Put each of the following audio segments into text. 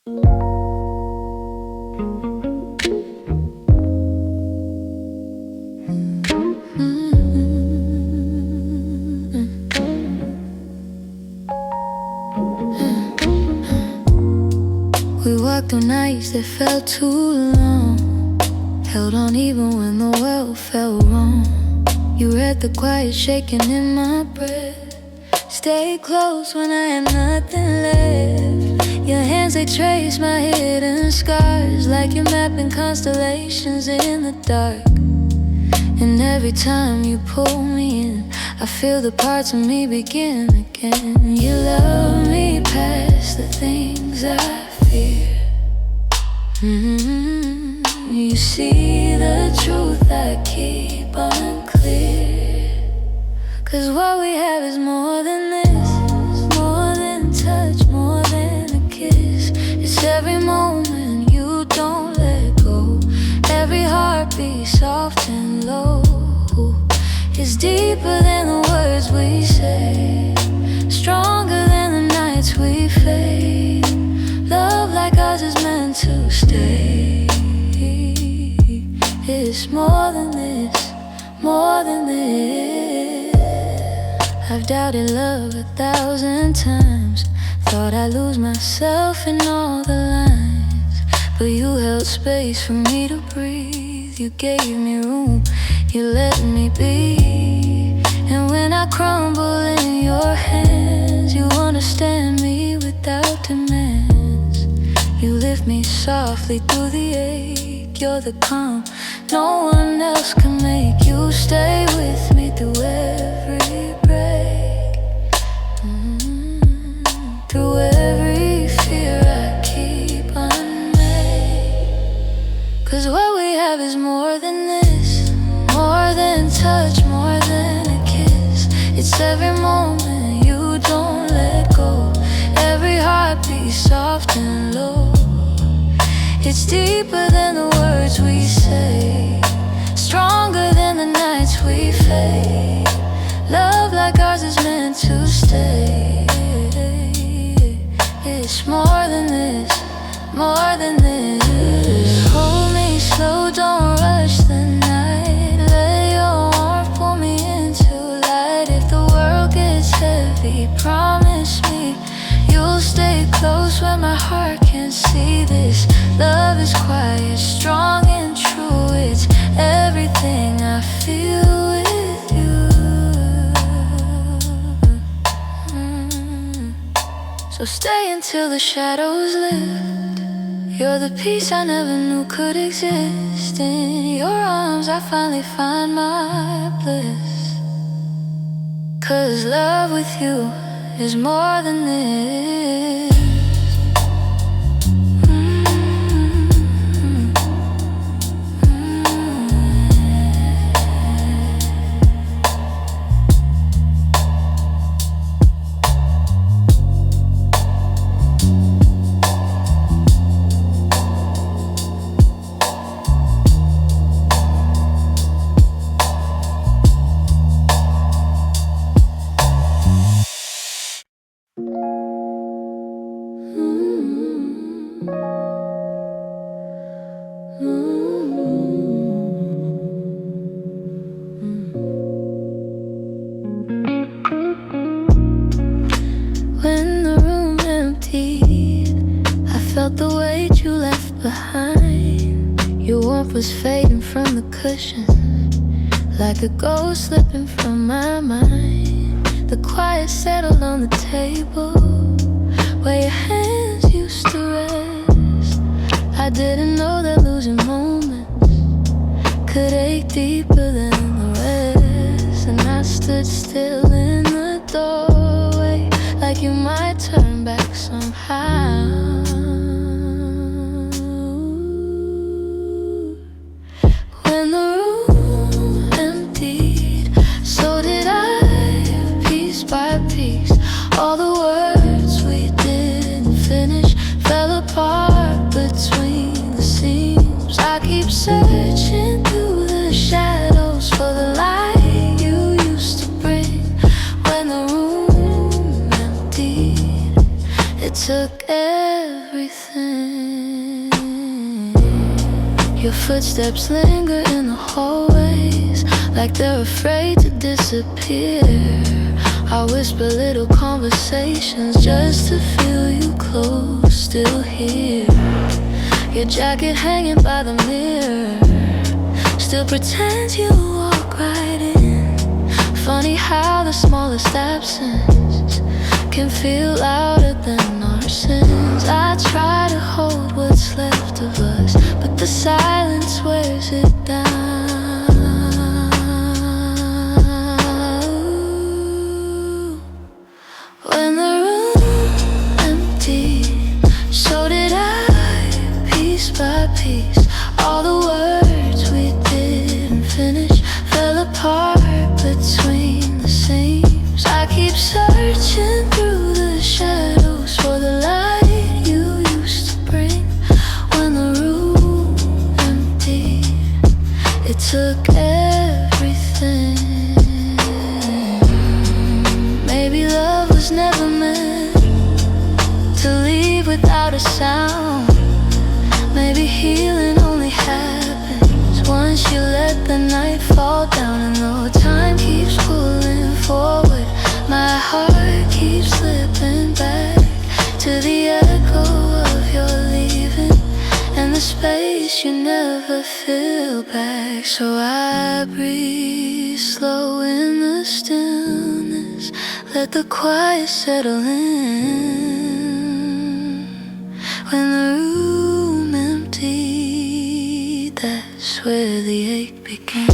We walked through nights that felt too long, held on even when the world felt wrong. You read the quiet shaking in my breath, stayed close when I had nothing left. Your hands, they trace my hidden scars, like you're mapping constellations in the dark. And every time you pull me in, I feel the parts of me begin again. You love me past the things I fear. You see the truth I keep unclear. 'Cause what we have is more than this, more than touch, more than a kiss. It's every moment you don't let go, every heartbeat soft and low. It's deeper than the words we say, stronger than the nights we fade. Love like ours is meant to stay. It's more than this, more than this. I've doubted love 1,000 times, thought I'd lose myself in all the lines. But you held space for me to breathe, you gave me room, you let me be. And when I crumble in your hands, you understand me without demands. You lift me softly through the ache, you're the calm no one else can make. You stay with me through every break, through every fear I keep unmade. 'Cause what we have is more than this, more than touch, more than a kiss. It's every moment you don't let go, every heartbeat soft and low. It's deeper than the words we say, stronger than the nights we fade. Love like ours is meant to stay. It's more than this, more than this. Hold me slow, don't rush the night. Let your arm pull me into light. If the world gets heavy, promise me you'll stay close when my heart can't see this. Love is quiet, strong and true. It's everything I feel with you. So stay until the shadows lift. You're the peace I never knew could exist. In your arms I finally find my bliss. 'Cause love with you is more than this. When the room emptied, I felt the weight you left behind. Your warmth was fading from the cushion, like a ghost slipping from my mind. The quiet settled on the table, where your hands used to rest. I didn't know that losing moments could ache deeper than the rest. And I stood still in the doorway, like you might turn back somehow. When the room emptied, so did I, piece by piece. All the words we didn't finish fell apart between the seams. I keep searching through the shadows for the light you used to bring. When the room emptied, it took everything. Your footsteps linger in the hallways, like they're afraid to disappear. I whisper little conversations just to feel you close, still here. Your jacket hanging by the mirror still pretends you walk right in. Funny how the smallest absence can feel louder than our sins. I try to hold what's left of us, but the silence wears it down. When the room emptied, so did I, piece by piece. All the words we didn't finish fell apart between the seams. I keep searching through the shadows for the light you used to bring. When the room emptied, it took everything. Maybe love was never meant to leave without a sound. Maybe healing only happens once you let the night fall down. And though time keeps pulling forward, my heart keeps slipping back to the echo of your leaving and the space you never fill back. So I breathe slow in the stillness, let the quiet settle in. When the room emptied, that's where the ache began.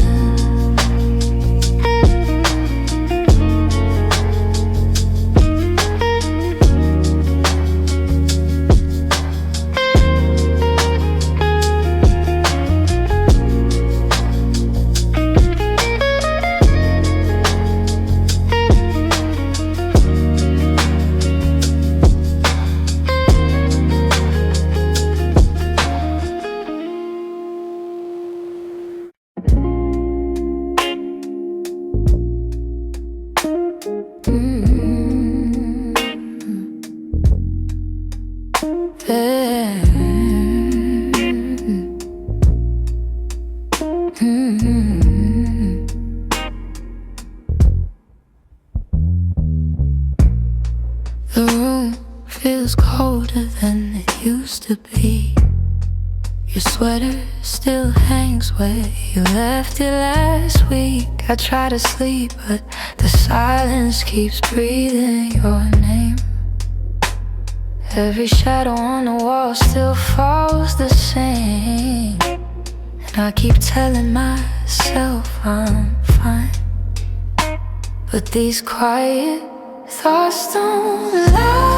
The room feels colder than it used to be. Your sweater still hangs where you left it last week. I try to sleep, but the silence keeps breathing your name. Every shadow on the wall still falls the same, and I keep telling myself I'm fine. But these quiet thoughts don't lie.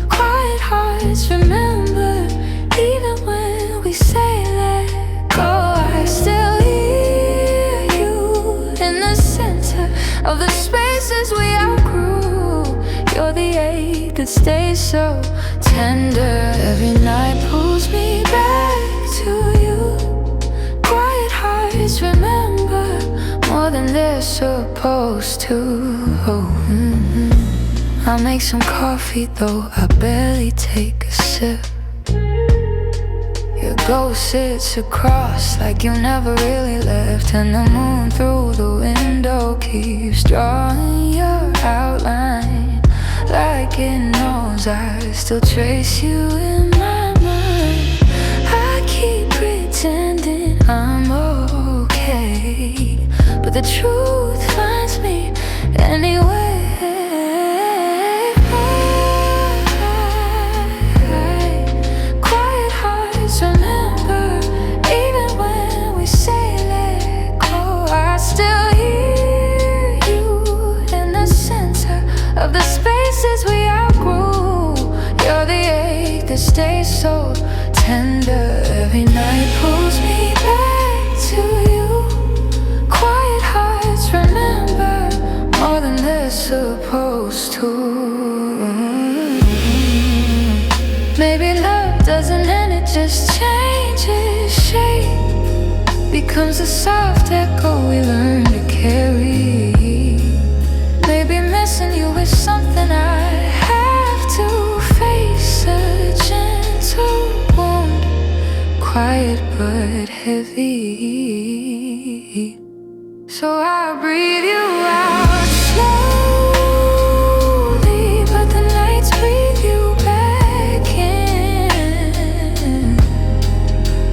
Quiet hearts remember, even when we say let go. I still hear you in the center of the spaces we outgrew. You're the ache that stays so tender. Every night pulls me back to you. Quiet hearts remember more than they're supposed to. I'll make some coffee, though I barely take a sip. Your ghost sits across like you never really left, and the moon through the window keeps drawing your outline like it knows I still trace you in my mind. I keep pretending I'm okay, but the truth finds me anyway. Quiet hearts remember, even when we say let go. I still hear you in the center of the spaces we outgrew. You're the ache that stays so tender. Every night pulls me back to you. Quiet hearts remember more than they're supposed to. Maybe love doesn't end, it just changes shape, becomes a soft echo we learn to carry. Maybe missing you is something I have to face, a gentle quiet but heavy. So I breathe you out slowly, but the nights breathe you back in.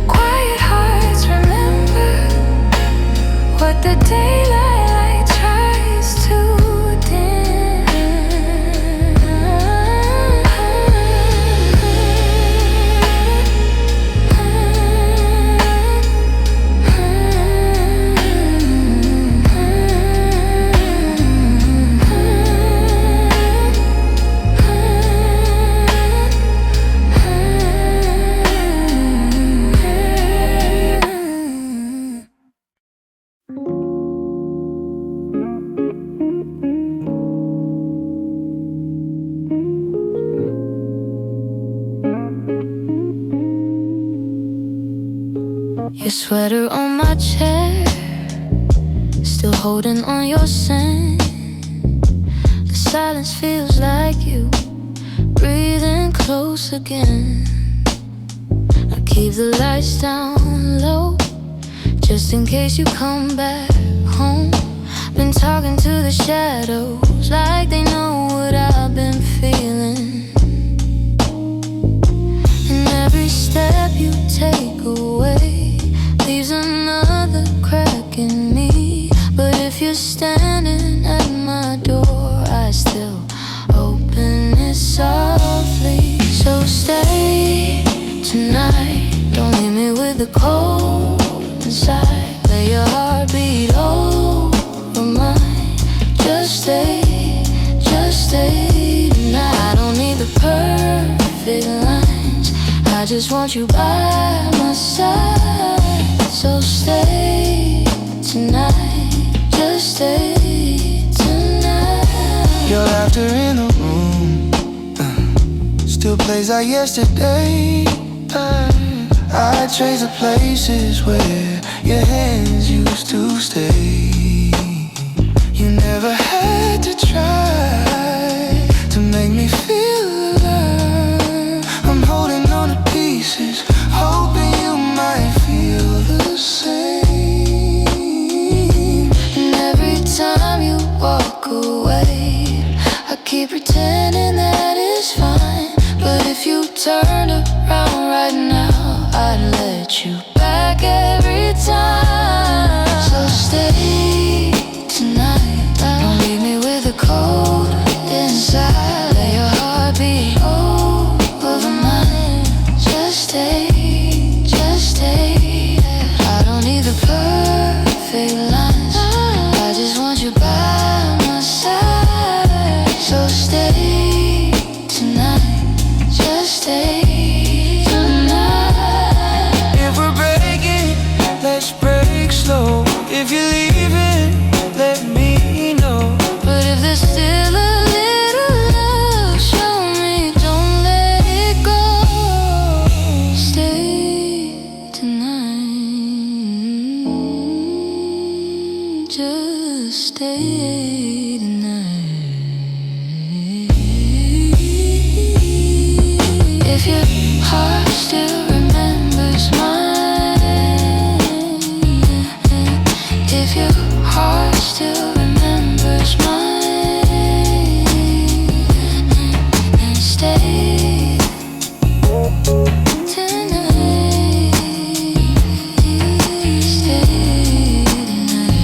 Quiet hearts remember what the daylight tries to dim. Your sweater on my chair, still holding on your scent. The silence feels like you breathing close again. I keep the lights down low, just in case you come back home. Been talking to the shadows like they know what I've been feeling. And every step you take away leaves another crack in me. But if you're standing at my door, I still open it softly. So stay tonight, don't leave me with the cold inside. Let your heart beat over mine. Just stay tonight. I don't need the perfect lines, I just want you by my side. So stay tonight, just stay tonight. Your laughter in the room still plays like yesterday. I trace the places where your hands used to stay. You never had to try to make me feel alive. I'm holding on to pieces, hoping you might feel the same. And every time you walk away, I keep pretending that it's fine. But if you turned around right now, I'd let you back every time. So stay tonight, don't leave me with a cold inside. Let your heart beat over mine. Just stay. I don't need the perfect lines, I just want you by my side. So stay tonight, just stay tonight. If we're breaking, let's break slow. If you're leaving, let me know. But if there's still a little love, show me, don't let it go. Stay tonight, just stay tonight. If your heart still remembers mine, if your heart still remembers mine, then stay tonight, stay tonight.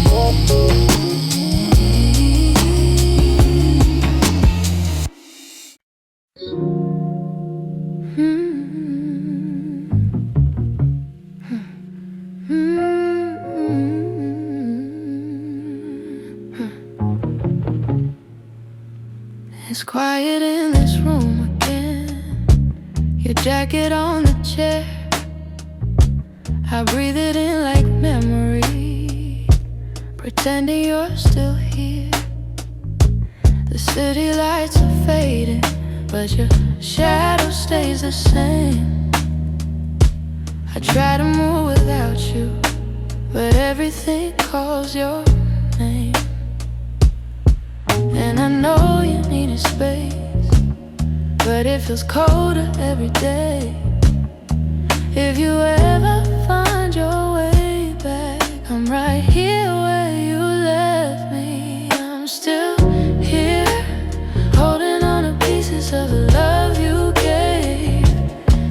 It's quiet in this room again. Your jacket on the chair, I breathe it in like memory, pretending you're still here. The city lights are fading, but your shadow stays the same. I try to move without you, but everything calls your name. And I know you needed space, but it feels colder every day. If you ever find your way back, I'm right here where you left me. I'm still here, holding on to pieces of the love you gave.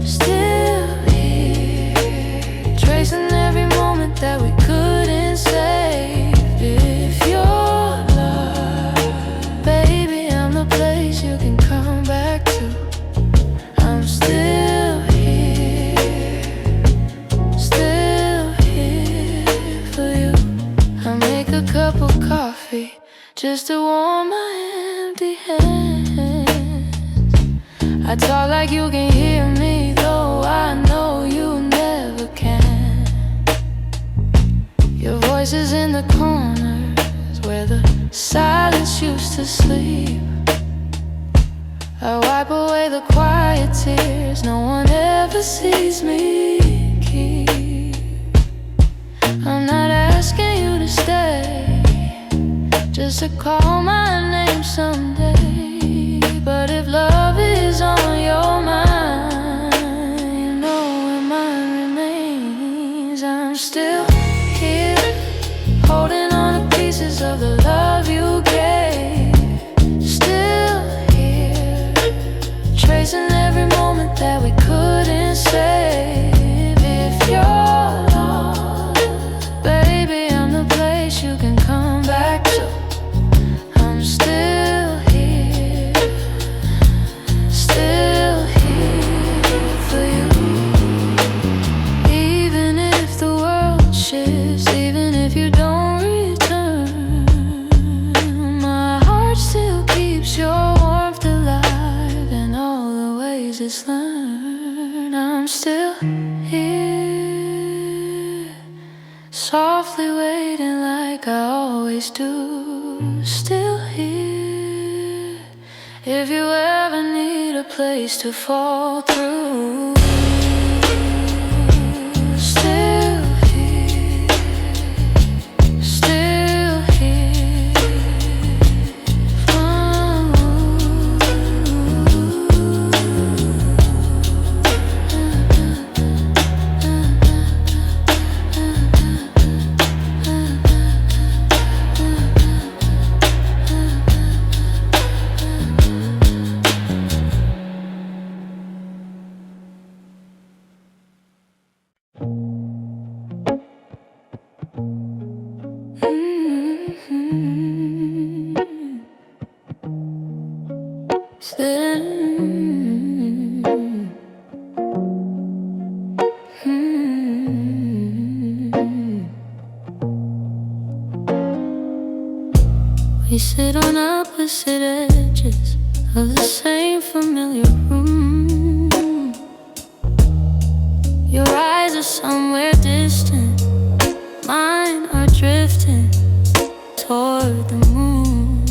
Still here, tracing every moment that we couldn't save. If you're lost, baby, I'm the place you can come back to. I'm still here, still here for you. I make a cup of coffee just to warm my empty hands. I talk like you can hear me, though I know you never can. Your voice is in the corners where the silence used to sleep. I wipe away the quiet tears no one ever sees me keep. I'm not asking you to stay, just to call my name someday. But if love is on your mind, you know where mine remains. I'm still here, holding on to pieces of the love you gave. Still here, tracing every moment that we couldn't save. If you're lost, baby, I'm the place you can come back to. I'm still here, still here for you. Even if the world shifts, even if you don't return, my heart still keeps your warmth alive in all the ways it's learned. I'm still here, softly waiting like I always do. Still here, if you ever need a place to fall through. Still here, still here. We sit on opposite edges of the same familiar room. Your eyes are somewhere distant, mine are drifting toward the moon.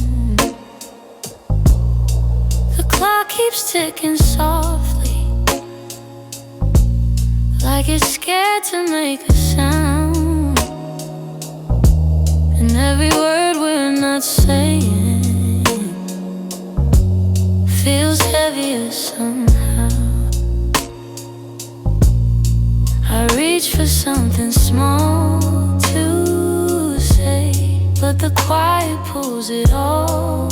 The clock keeps ticking softly, like it's scared to make a sound. And every word we're not saying feels heavier somehow. I reach for something small to say, but the quiet pulls it all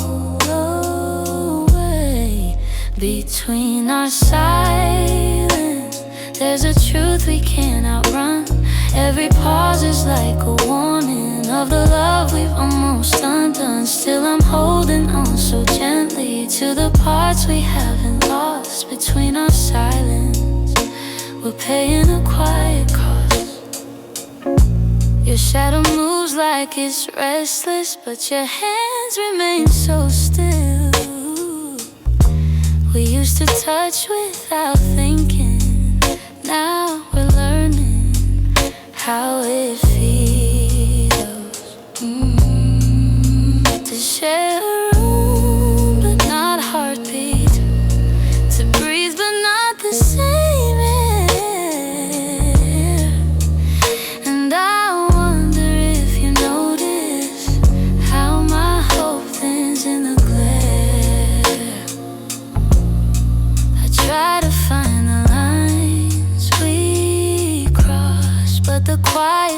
away. Between our silence, there's a truth we can't outrun. Every pause is like a warning of the love we've almost undone. Still I'm holding on so gently to the parts we haven't lost. Between our silence, we're paying a quiet cost. Your shadow moves like it's restless, but your hands remain so still. We used to touch without thinking, now we're learning how it feels to share a room but not a heartbeat, to breathe but not the same air. And I wonder if you notice how my hope thins in the glare. I try to find the lines we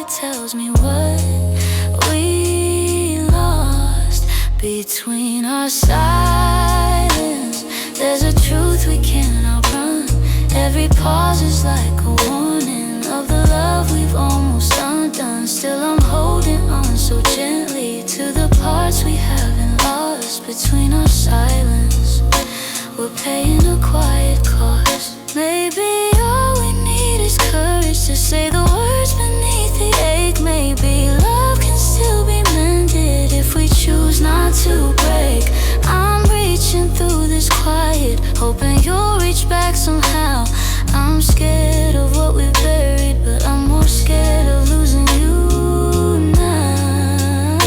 heart tells me what we lost. Between our silence, there's a truth we can't outrun. Every pause is like a warning of the love we've almost undone. Still I'm holding on so gently to the parts we haven't lost. Between our silence, we're paying a quiet cost. Maybe all we need is courage to say the words beneath the ache. Maybe love can still be mended if we choose not to break. I'm reaching through this quiet, hoping you'll reach back somehow. I'm scared of what we've buried, but I'm more scared of losing you now.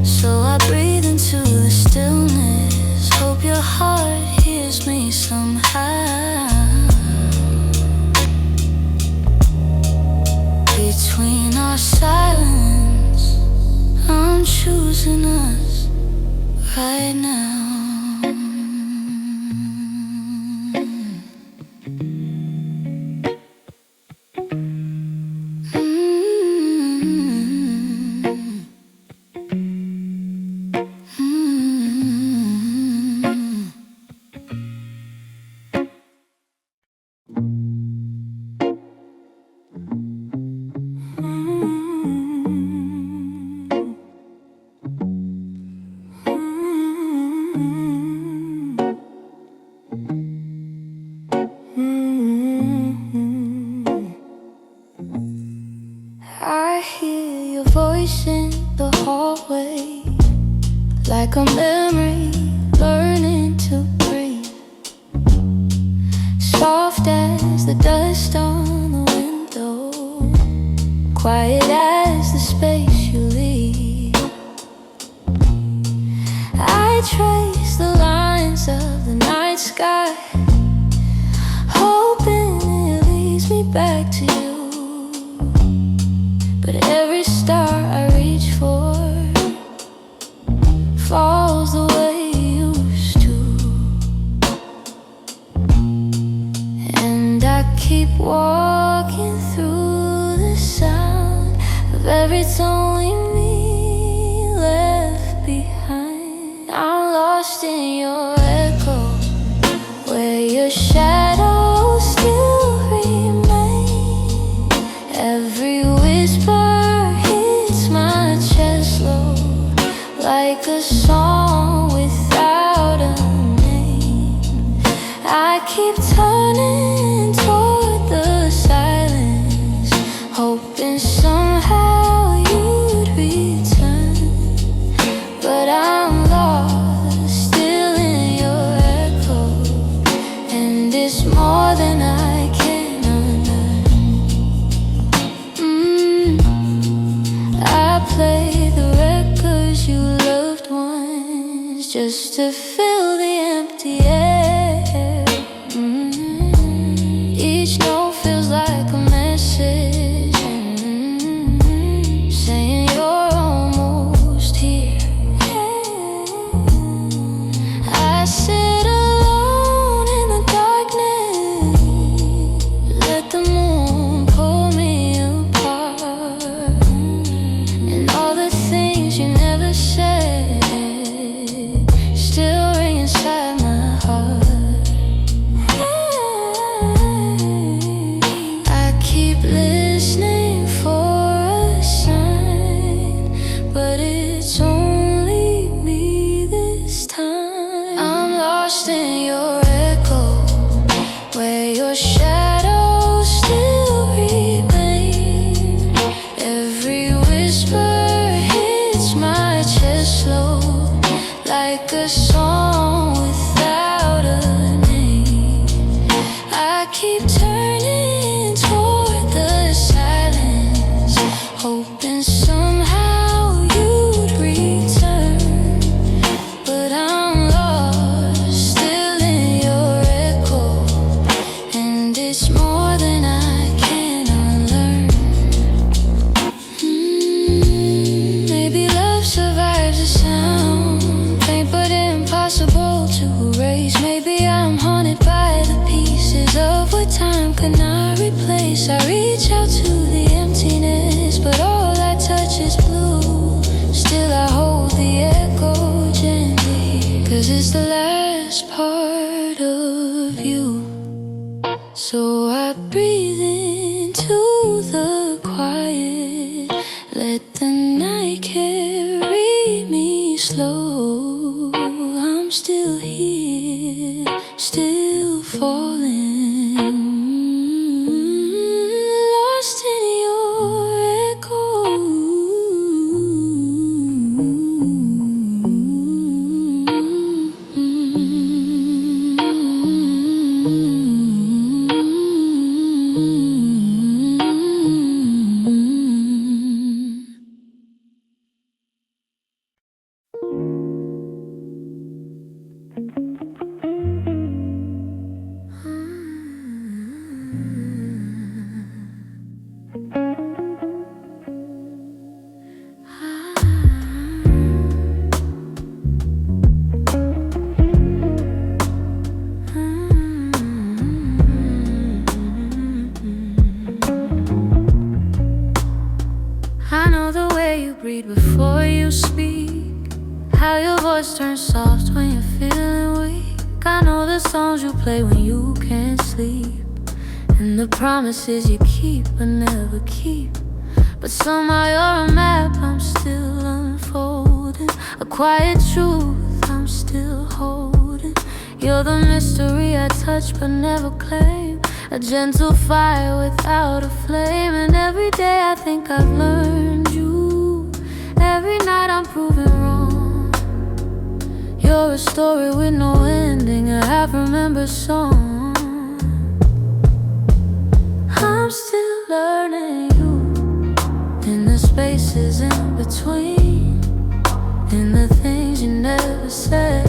So I breathe into the stillness, hope your heart hears me somehow. Between our silence, I'm choosing us right now. I hear your voice in the hallway, like a memory learning to breathe. Soft as the dust on the window, quiet as the space you leave. I trace the lines of the night sky, hoping it leads me back to you. But every star I reach for falls the way it used to. And I keep walking through the sound of every lonely me left behind. I'm lost in your echo, where your shadows still remain. Every whisper hits my chest low, like a song without a name. I keep turning toward the silence, hoping somehow you'd return. But I'm lost, still in your echo, and it's more than I can unlearn. I play the records you loved once, just to fill the empty air. Each note feels like a message, saying you're almost here. I sit alone in the darkness, let the moon pull me apart. And all the things you never said still ring inside my heart. I keep listening for a sign, but it's only me this time. I'm lost in your echo, where your shadows still remain. Every whisper hits my chest slow, like a song without a name. I keep turning toward the silence, hoping somehow you'd return. But I'm lost, still in your echo, and it's more than I can unlearn. Maybe love survives the sound, faint but impossible to erase. Maybe I'm haunted by the pieces of what time could not replace. I reach out to the empty but all I touch is blue. Still I hold the echo gently, 'cause it's the last part of you. So I breathe into the quiet, let the night carry me slow. I'm still here, still falling, lost in your echo. I know the way you breathe before you speak, how your voice turns soft when you're feeling weak. I know the songs you play when you can't sleep, and the promises you keep but never keep. But somehow you're a map I'm still unfolding, a quiet truth I'm still holding. You're the mystery I touch but never claim, a gentle fire without a flame. And every day I think I've learned you, every night I'm proven wrong. You're a story with no ending, a half-remembered song. I'm still learning you, in the spaces in between, in the things you never say,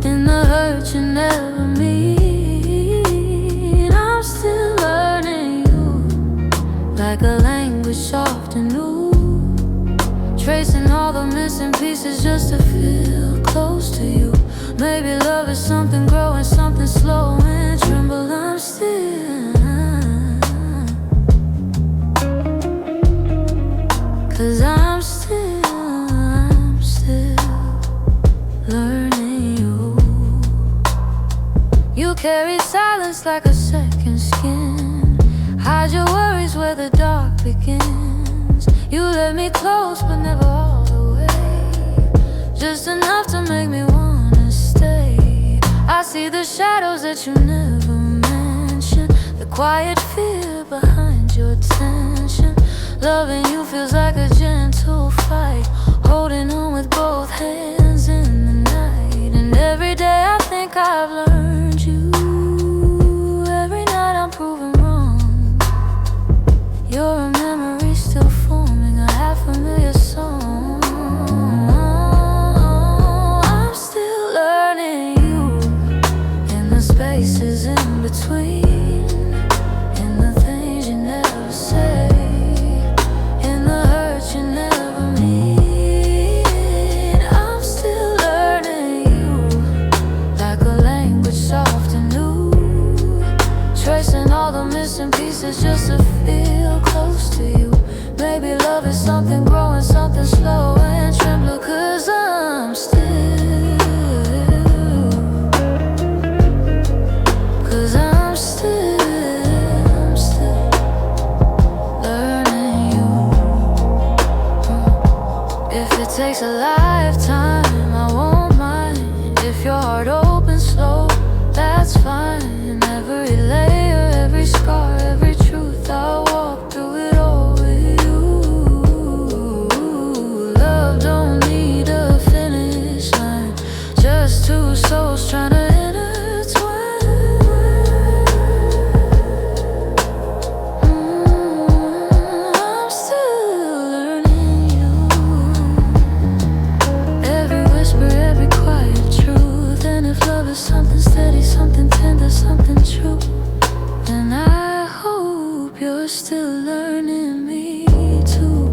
in the hurt you never mean. I'm still learning you, like a language soft and new, tracing all the missing pieces just to feel close to you. Maybe love is something growing, something slow and tremble. I'm still, 'cause I'm still learning you. You carry silence like a second skin, hide your worries where the dark begins. You let me close but never all the way, just enough to make me wanna stay. I see the shadows that you never mention, the quiet fear behind your tension. Loving you feels like a gentle fight, holding on with both hands in the night. And every day I think I've learned you, every night I'm proven wrong. You're a memory still forming, a half-familiar song. I'm still learning you, in the spaces in between, in the things you never say, you never mean. I'm still learning you, like a language soft and new, tracing all the missing pieces just to feel close to you. Maybe love is something growing, something slow and trembling, 'cause I'm still, 'cause I'm still learning you. If it takes a lifetime, I won't mind. If your heart opens slow, that's fine. Every layer, every scar, every truth, I'll walk through it all with you. Love don't need a finish line, just two souls trying to intertwine. I'm still learning you, every whisper, every quiet truth. And if love is something steady, something tender, something true, then I hope you're still learning me too.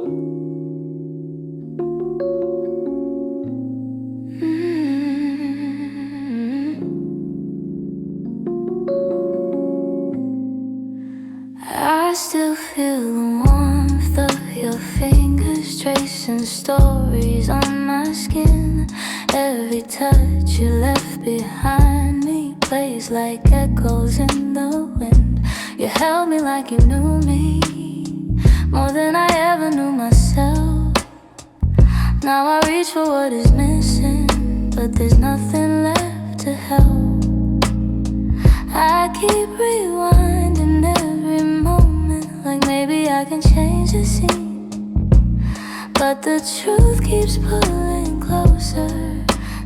Ooh. I still feel the warmth of your fingers tracing stories on my skin. Every touch you left behind me plays like echoes in the wind. You held me like you knew me more than I ever knew myself. Now I reach for what is missing, but there's nothing left to help. I keep rewinding every moment, like maybe I can change the scene. But the truth keeps pulling closer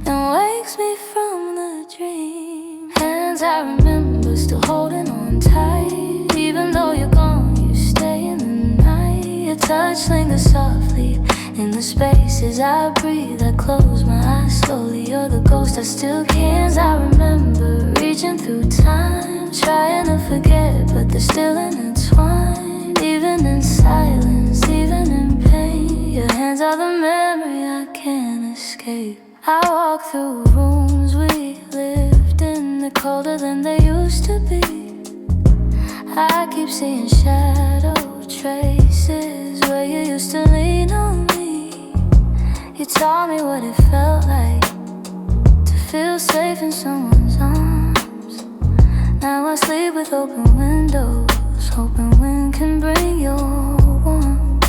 and wakes me from the dream. Hands I remember still holding on tight. Even though you're gone, you stay in the night. Your touch lingers softly in the spaces I breathe. I close my eyes slowly. You're the ghost I still can't. I remember reaching through time, trying to forget, but they're still intertwined. Even in silence, even in pain, your hands are the memory I can't escape. I walk through rooms we lived in, they're colder than they used to be. I keep seeing shadow traces where you used to lean on me. You taught me what it felt like to feel safe in someone's arms. Now I sleep with open windows, hoping wind can bring your warmth.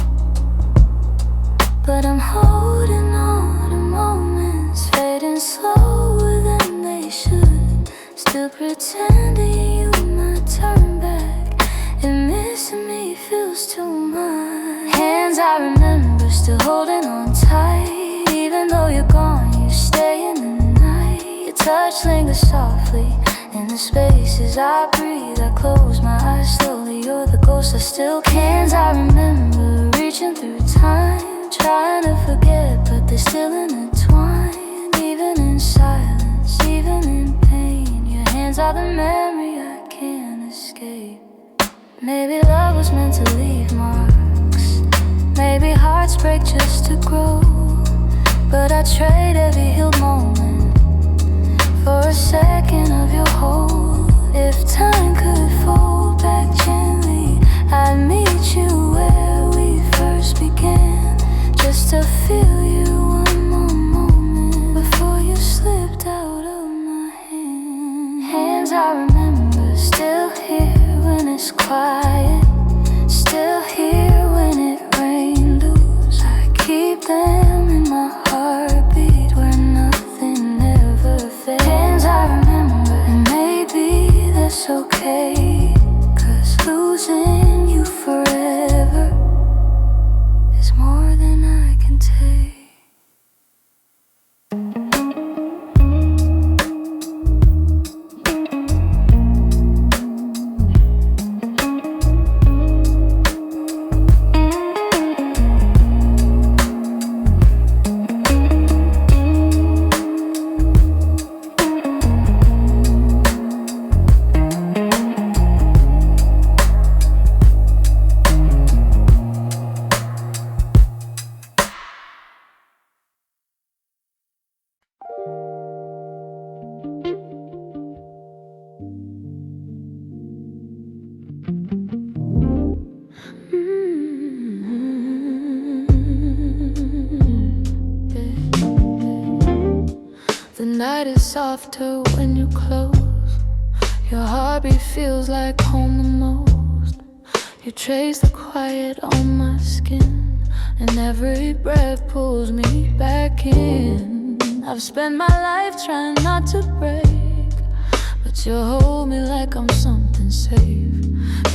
But I'm holding on to moments fading slower than they should. Still pretending you might turn back, and missing me feels too much. Hands I remember still holding on tight. Even though you're gone, you stay in the night. Your touch lingers softly in the spaces I breathe. I close my eyes slowly. You're the ghost I still can't. I remember reaching through time, trying to forget, but they're still intertwined. Even in silence, even in pain, your hands are the memory I can't escape. Maybe love was meant to leave marks. Maybe hearts break just to grow. But I trade every healed moment for a second of your hold. If time could fold back gently, I'd meet you where we first began, just to feel you one more moment before you slipped out of my hand. Hands I remember still here when it's quiet, still here when it rained loose. I keep them in my heartbeat where nothing ever fails. Hands I remember, and maybe that's okay, 'cause losing you forever is more than I can take. The night is softer when you close. Your heartbeat feels like home the most. You trace the quiet on my skin, and every breath pulls me back in. I've spent my life trying not to break, but you hold me like I'm something safe.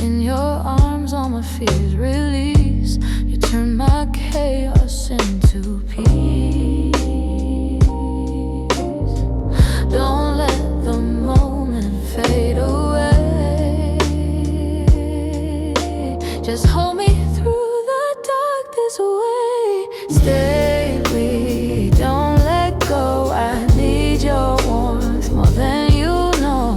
In your arms all my fears release. You turn my chaos into peace. Don't let the moment fade away. Just hold me through the dark this way. Stay, we don't let go. I need your warmth more than you know.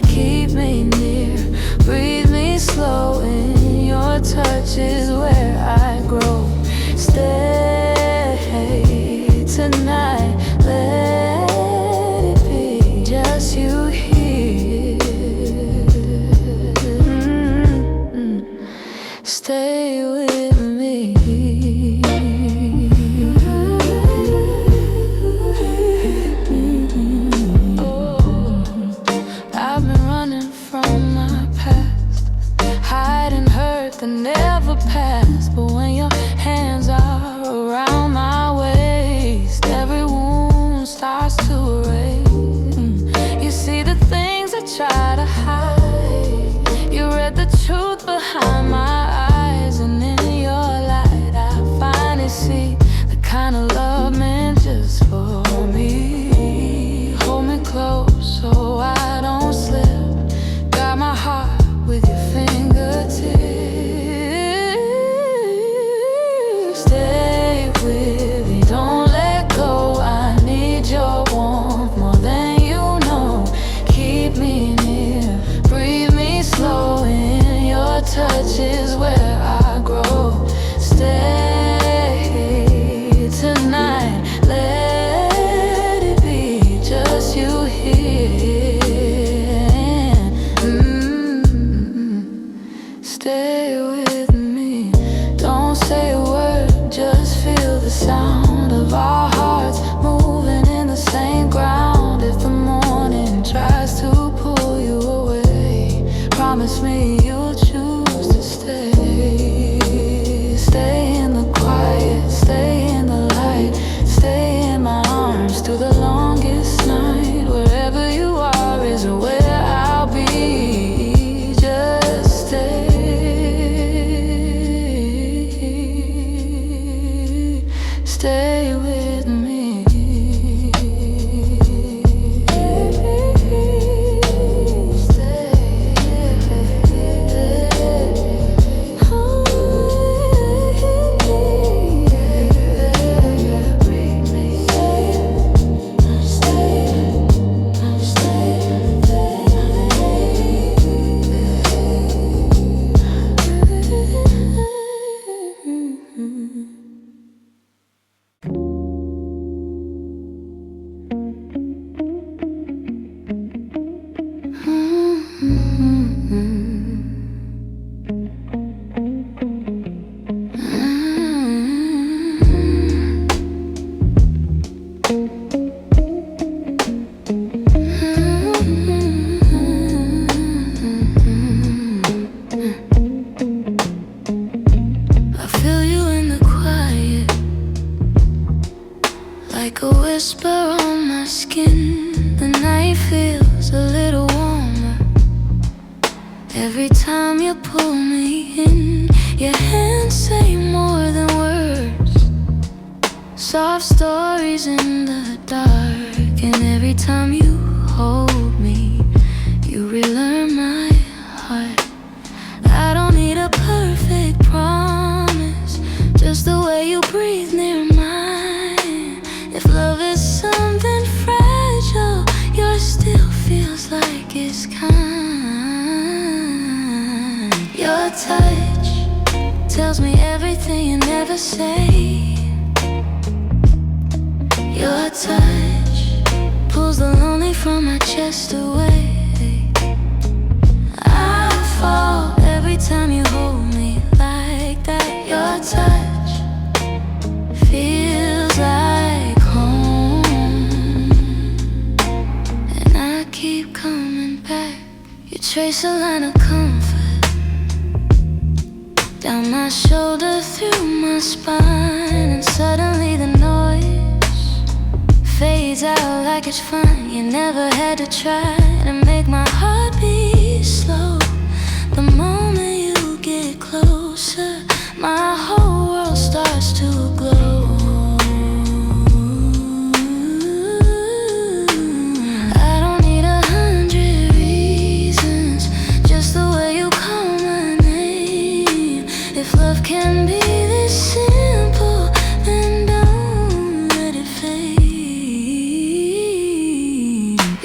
Keep me near, breathe me slow. In your touch is where I grow. Stay tonight. that never pass. But when your hands are around my waist, every wound starts to erase. You see the things I try to hide. You read the truth behind my eyes, and in your light I finally see the kind of love meant just for me. Hold me close so I don't slip. Got my heart with your fingertips. Stay with me, don't let go. I need your warmth more than you know. Keep me near, breathe me slow. In your touch is where I grow. Stay tonight, let it be just you here. Stay with me, don't say a word, just feel the sound of our hearts moving in the same ground. If the morning tries to pull you away, promise me you'll choose to stay. Stay in the quiet, stay in the light, stay in my arms through the longest night. Wherever you are is where I'll be. Just stay. Stay with me. I feel you in the quiet, like a whisper on my skin. The night feels a little warmer every time you pull me in. Your hands say more than words, soft stories in the dark. And every time you hold me, you relearn my heart. I don't need a perfect promise, just the way you breathe near mine. If love is something fragile, yours still feels like it's kind. Your touch tells me everything you never say. Your touch pulls the lonely from my chest away. I fall every time you hold me like that. Your touch feels like home, and I keep coming back. You trace a line of comfort down my shoulder, through my spine, and suddenly the noise fades out like it's fine. You never had to try to make my heart beat slow. The moment you get closer, my whole world starts to glow. I don't need 100 reasons, just the way you call my name. If love can be this simple, then don't let it fade.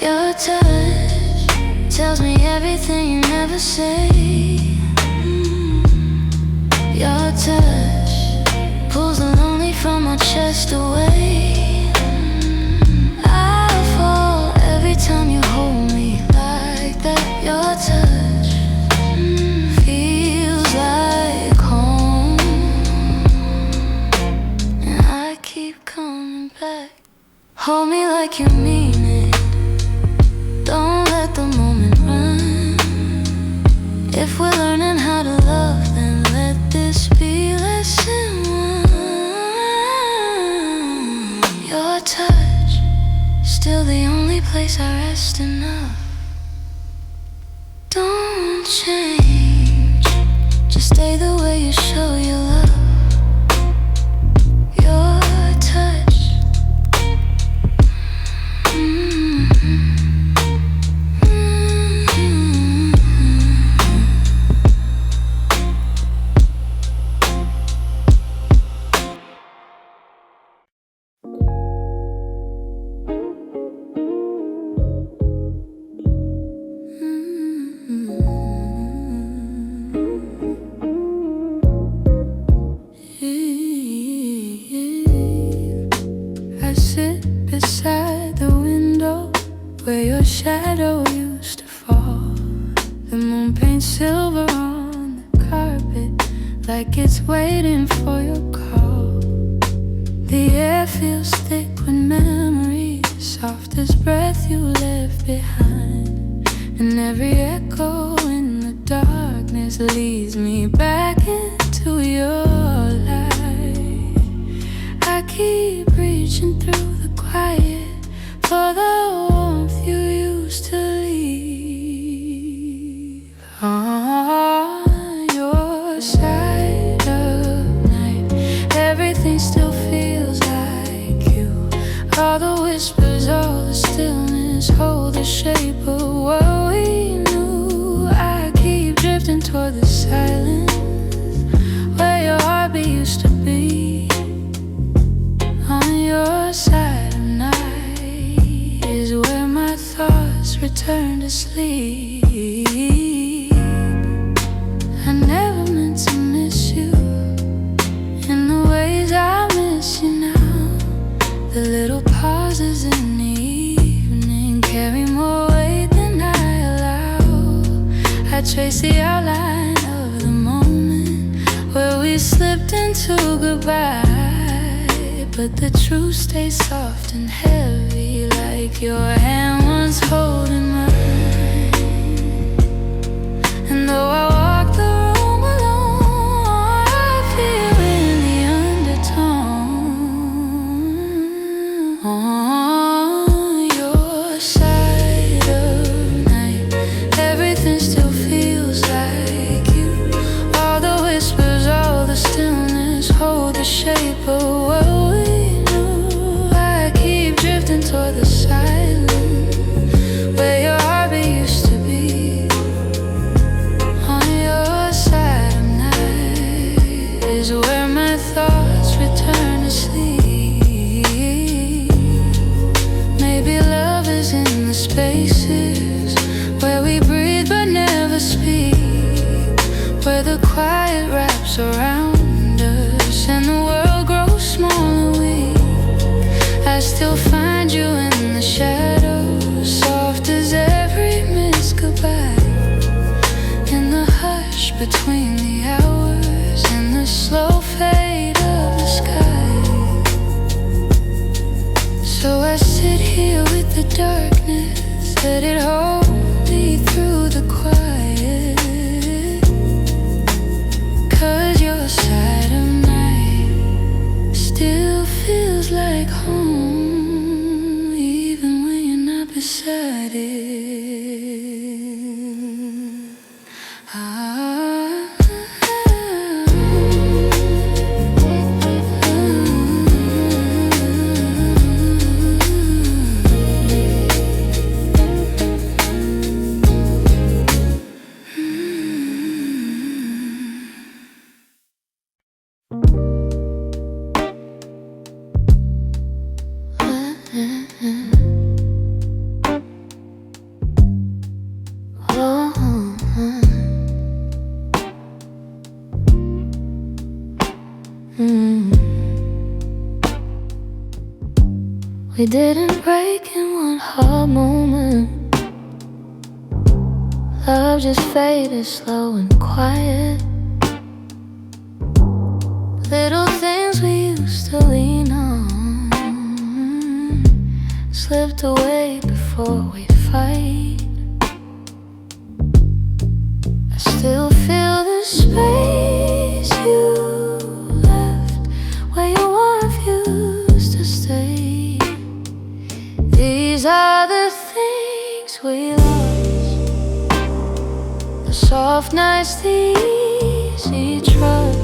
Your touch tells me everything you never say. Your touch pulls the lonely from my chest away. I fall every time you hold me like that. Your touch feels like home, and I keep coming back. Hold me like you mean it, don't let the moment run. If we're learning how to love, then place I rest enough. Don't change, just stay the way you show your love. Your touch, I sit beside the window where your shadow used to fall. The moon paints silver on the carpet like it's waiting for your call. The air feels thick with memories, soft as breath you left behind. And every echo in the darkness leads me back into your light. I keep reaching through the quiet for the warmth you used to leave. On your side of night, everything still feels like you. All the whispers, all the stillness hold the shape of what we knew. I keep drifting toward the silence where your heartbeat used to be. On your side of night is where my thoughts return to sleep. I never meant to miss you in the ways I miss you now. The little pauses in the evening carry more weight than I allow. I trace the outline of the moment where we slipped into goodbye. But the truth stays soft and heavy, like your hand once holding mine. And though I walk the room alone, I feel in the undertone. On your side of night, everything still feels like you. All the whispers, all the stillness hold the shape of what toward the silence where your heartbeat used to be. On your side of night is where my thoughts return to sleep. Maybe love is in the spaces where we breathe but never speak, where the quiet wraps around us and the world grows small and weak. I still find you in the shadows, soft as every missed goodbye. In the hush between the hours and the slow fade of the sky. So I sit here with the darkness, let it hold me through the quiet. 'Cause your side of night still feels like home beside it. We didn't break in one hard moment. Love just faded slow and quiet. Little things we used to lean on slipped away before we fight. I still feel the space you left where your warmth used to stay. These are the things The soft nights, the easy trust,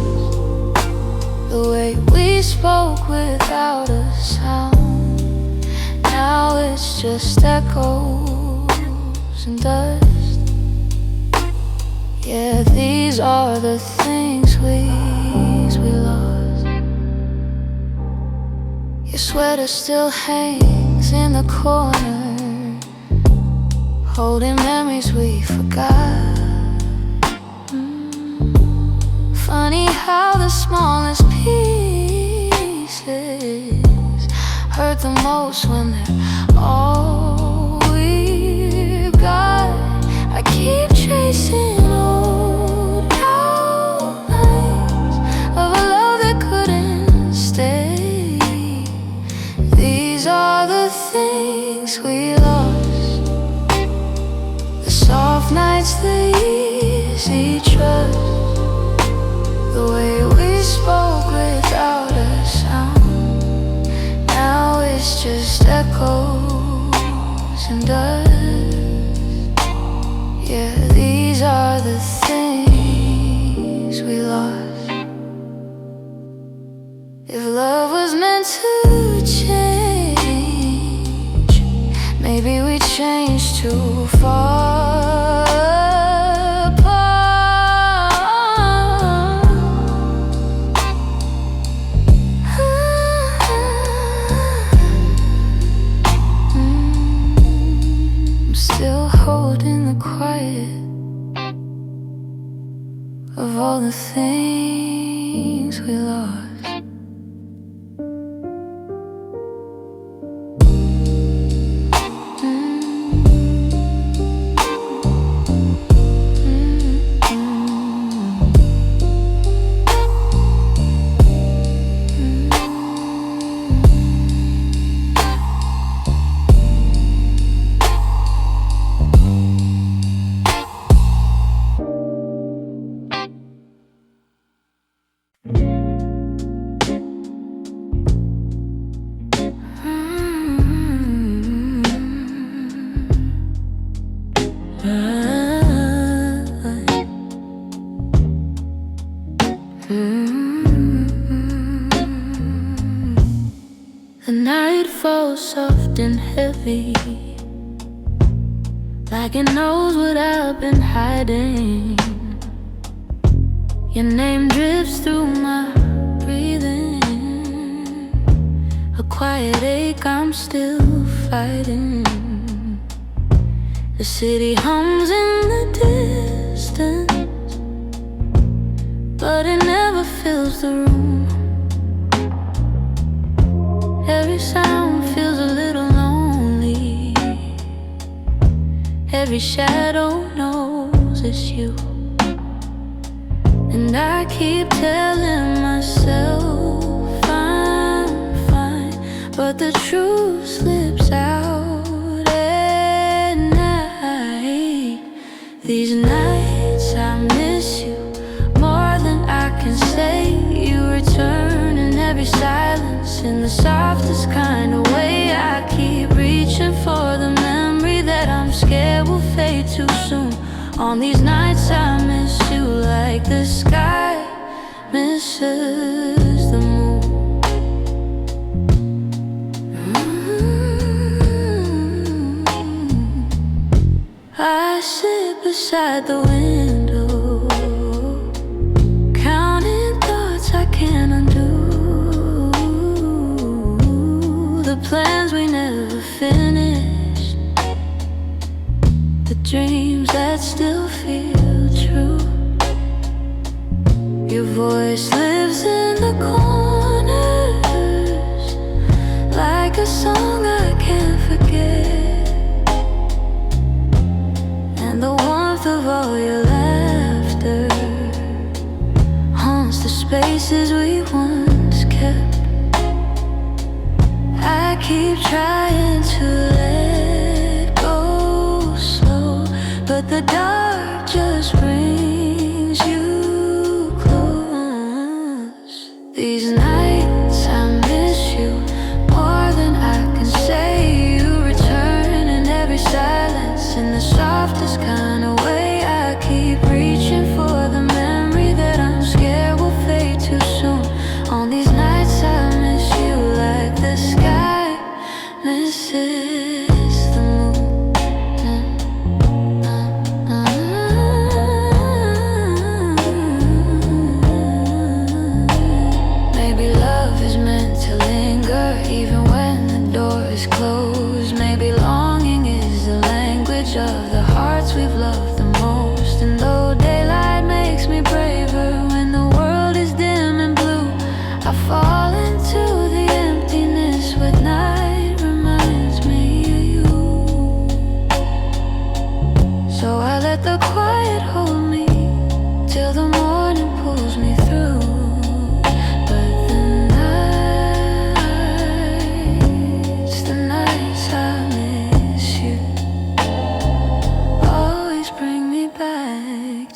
the way we spoke without a sound. Now it's just echoes and dust. Yeah, these are the things we lost. Your sweater still hangs in the corner, holding memories we forgot. Funny how the smallest pieces hurt the most when they're all we've got. I keep chasing old outlines of a love that couldn't stay. These are the things we lost. The soft nights, the easy trust, the way we spoke without a sound. Now it's just echoes and dust. Yeah, these are the things we lost. If love was meant to change, maybe we changed too far apart. I'm still holding the quiet of all the things we lost. The night falls soft and heavy, like it knows what I've been hiding. Your name drifts through my breathing, a quiet ache I'm still fighting. The city hums in the distance, but it never fills the room. Every sound feels a little lonely, every shadow knows it's you. And I keep telling myself I'm fine, but the truth slips out at night. These nights I miss you more than I can say. You return in every silence, in the softest kind of way. I keep reaching for the memory that I'm scared will fade too soon. On these nights I miss you like the sky misses the moon. I sit beside the window, counting thoughts I can't undo. The plans we never finished, the dreams that still feel true. Your voice lives in the corners, like a song I can't forget. And the warmth of all your laughter haunts the spaces we once kept. I keep trying to let go slow, but the dark just brings you close. These nights I miss you more than I can say. You return in every silence, in the softest kind of way. I keep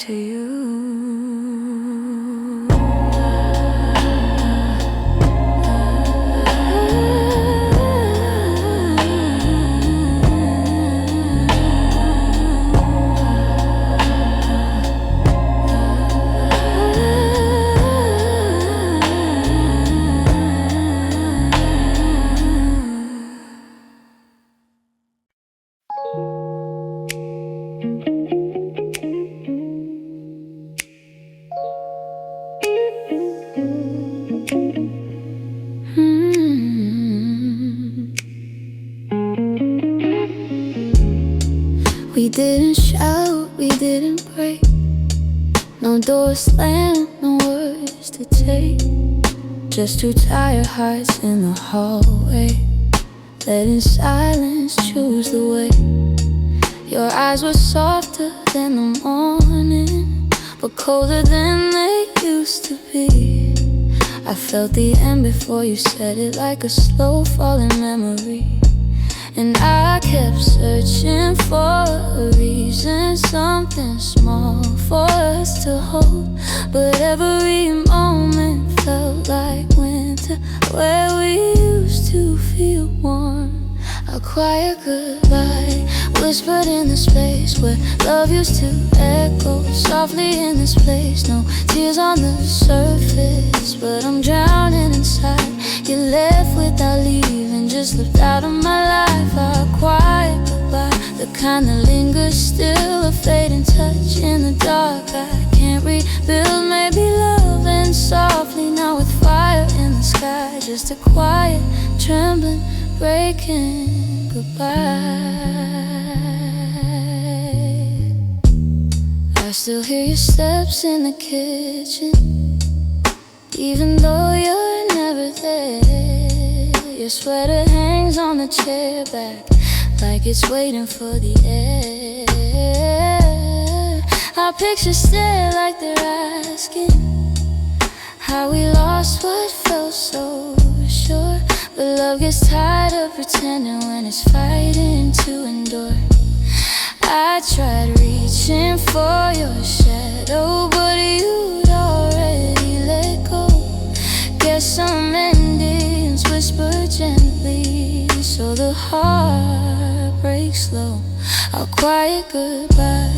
to you. We didn't shout, we didn't break. No doors slammed, no words to take. Just two tired hearts in the hallway, letting silence choose the way. Your eyes were softer than the morning, but colder than they used to be. I felt the end before you said it, like a slow falling memory. And I kept searching for a reason, something small for us to hold. But every moment felt like winter, where we used to feel warm. A quiet goodbye, whispered in the space where love used to echo softly in this place. No tears on the surface, but I'm drowning inside. You left without leaving, just slipped out of my life. A quiet goodbye, the kind that lingers still, a fading touch in the dark. I can't rebuild, maybe loving softly now with fire in the sky. Just a quiet, trembling, breaking goodbye. I still hear your steps in the kitchen, even though you're never there. Your sweater hangs on the chair back, like it's waiting for the air. Our pictures stare like they're asking how we lost what felt so sure. But love gets tired of pretending when it's fighting to endure. I tried reaching for your shadow, but you'd already let go. Guess some endings whisper gently, so the heart breaks slow. A quiet goodbye,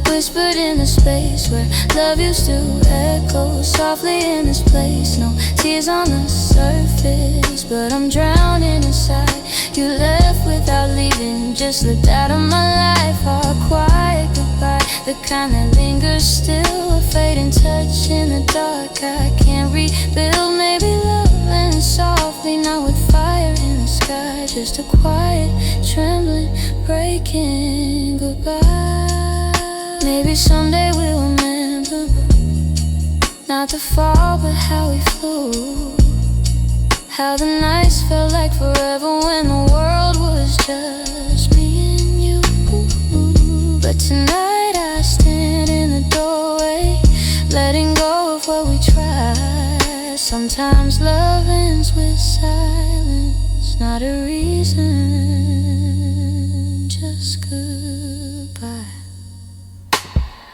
whispered in the space where love used to echo softly in this place. No tears on the surface, but I'm drowning inside. You left without leaving, just slipped out of my life. A quiet goodbye, the kind that lingers still, a fading touch in the dark. I can't rebuild, maybe loving softly now with fire in the sky. Just a quiet, trembling, breaking goodbye. Maybe someday we'll remember, not the fall, but how we flew. How the nights felt like forever when the world was just me and you. But tonight I stand in the doorway, letting go of what we tried. Sometimes love ends with silence, not a reason, just goodbye.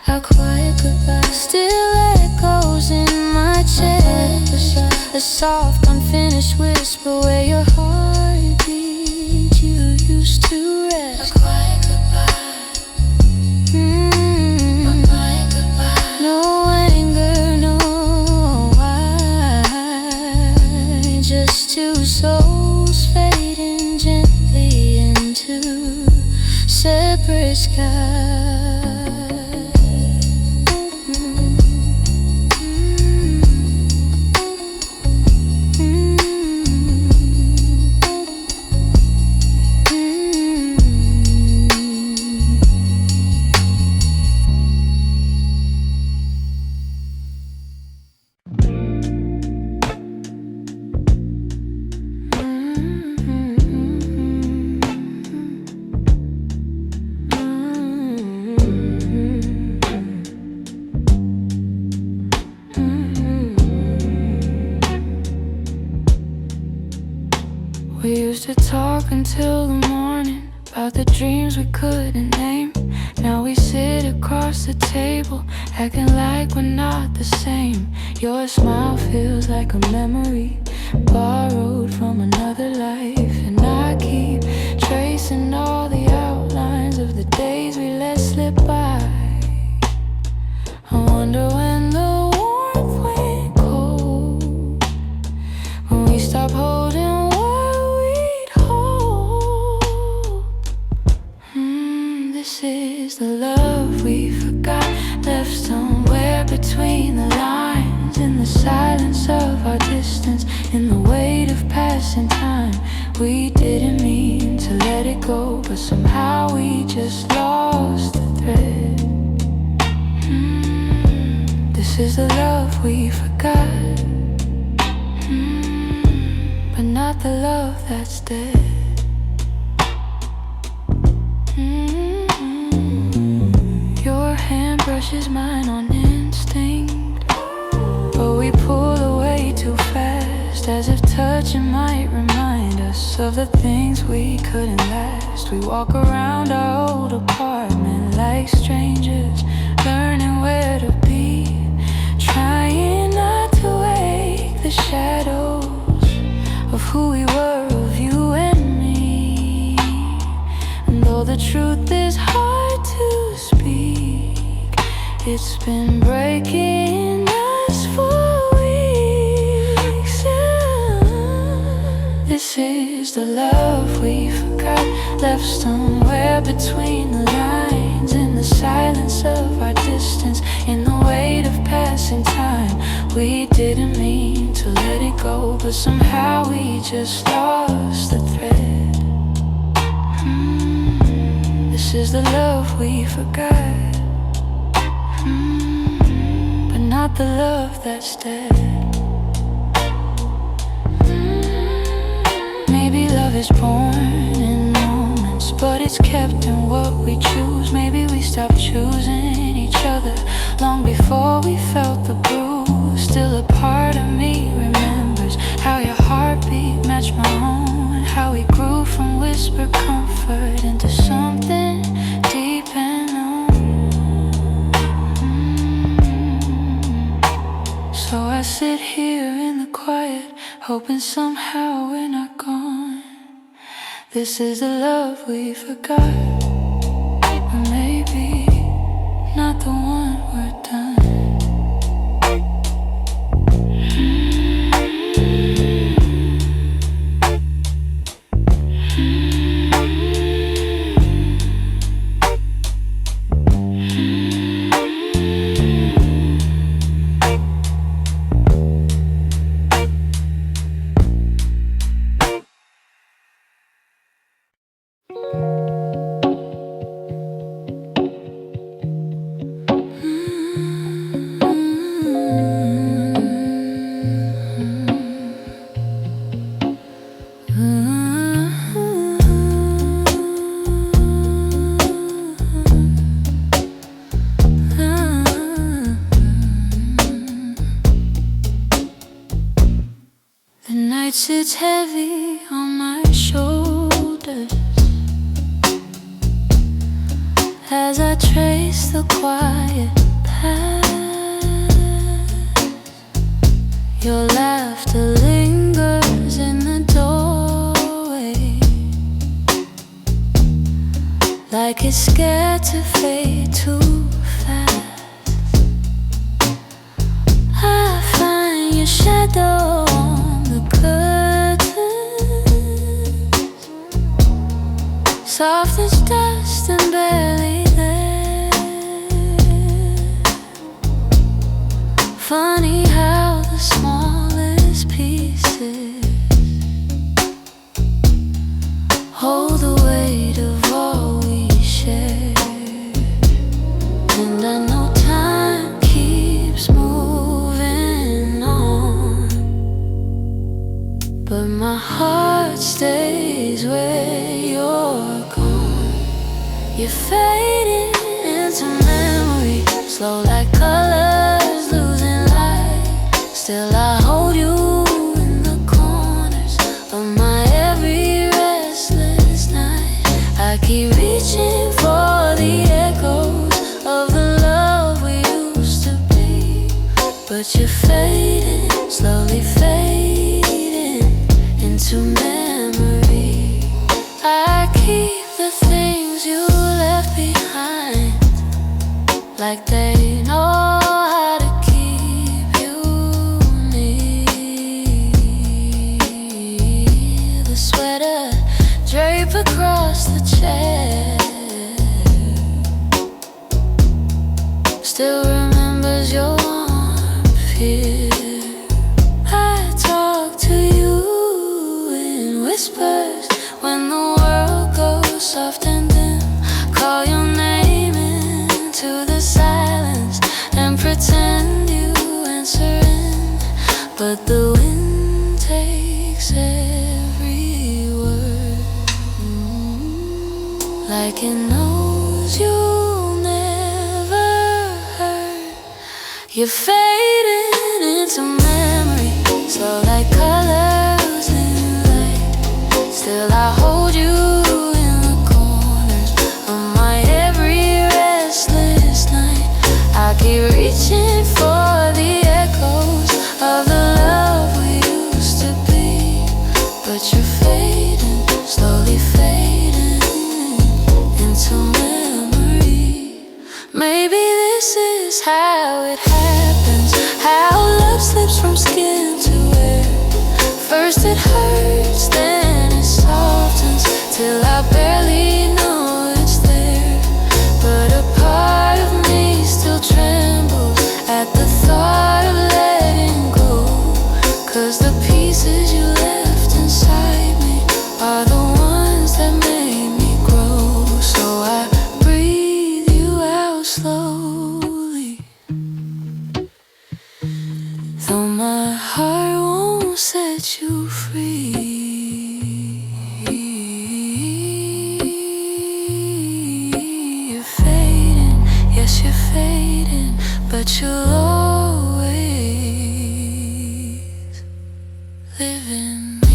A quiet goodbye still echoes in my chest, a soft unfinished whisper where your heart beat you used to rest. A quiet goodbye, a quiet goodbye. No anger, no why, just two souls fading gently into separate skies. We used to talk until the morning about the dreams we couldn't name. Now we sit across the table, acting like we're not the same. Your smile feels like a memory borrowed from another life, and I keep tracing all the outlines of the days we let slip by. I wonder when the warmth went cold, when we stopped holding what we'd hold. This is the love we forgot, left somewhere between the lines, in the silence of our distance, in the weight of passing time. We didn't mean to let it go, but somehow we just lost the thread. This is the love we forgot, but not the love that's dead. Your hand brushes mine on instinct, but we pull away too fast, as if touching might remind us of the things we couldn't last. We walk around our old apartment like strangers, learning where to be, trying not to wake the shadows of who we were, of you and me. And though the truth is hard to speak, it's been breaking us for weeks. This is the love we forgot, left somewhere between the lines, in the silence of our distance, in the weight of passing time. We didn't mean to let it go, but somehow we just lost the thread. This is the love we forgot, but not the love that's dead. Maybe love is born in moments, but it's kept in what we choose. Maybe we stopped choosing each other long before we felt the bruise. Still a part of me remembers how your heartbeat matched my own, how we grew from whispered comfort into something deep and known. So I sit here in the quiet, hoping somehow we're not gone. This is the love we forgot, or maybe not the one we're done. Sits heavy on my shoulders as I trace the quiet path. Your laughter lingers in the doorway, like it's scared to fade too fast. I find your shadow on the curtains, soft as dust and barely there. Funny how the smallest pieces hold the weight of all we share. And I know time keeps moving on, but my heart stays where you're gone. You're fading into memory, slow like colors losing light. Still I hold you in the corners of my every restless night. I keep reaching for the echo but you're fading, slowly fading into memory. I keep the things you left behind, like they know how to keep you near. The sweater drape across the chair still remembers your warmth here. I talk to you in whispers when the world goes soft and dim. Call your name into the silence and pretend you answer in, but the wind takes every word, like it knows you'll never hurt. You're fading into memory, slow like colors in light. Still I hold you in the corners of my every restless night. I keep reaching for the echoes of the love we used to be, but you're fading, slowly fading into memory. Maybe this is how it happens, how love slips from skin to air. First it hurts, then it softens, till I barely know it's there. But a part of me still trembles at the thought of letting go, 'cause the pieces you left inside me are the ones that made me grow. So I breathe you out slowly, though my heart won't set you free. You're fading, yes you're fading, but you'll always live in me.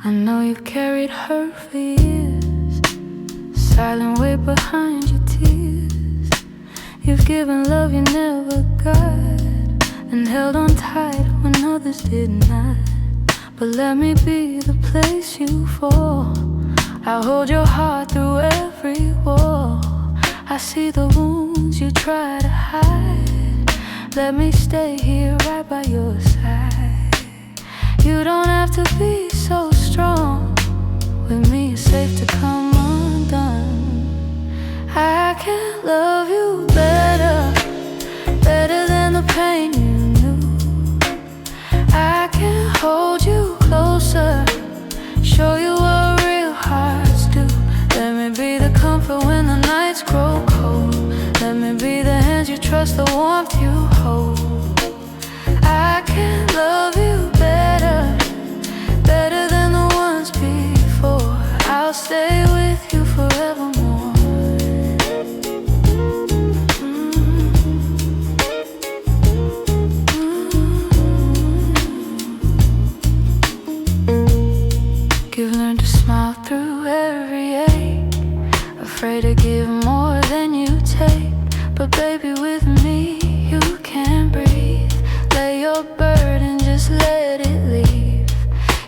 I know you've carried her for years, silent weight behind your tears. You've given love you never got, and held on tight when others did not. But let me be the place you fall. I'll hold your heart through every wall. I see the wounds you try to hide. Let me stay here right by your side. You don't have to be so strong. With me it's safe to come undone. I can love you better, better than the pain you knew. I can hold you closer, show you what real hearts do. Let me be the comfort when the nights grow cold. Let me be the hands you trust, the warmth you hold. I can love you better, better than the ones before. I'll stay with you forevermore. You've learned to smile through every ache, afraid to give more than you take. But baby, with me you can breathe. Lay your burden, just let it leave.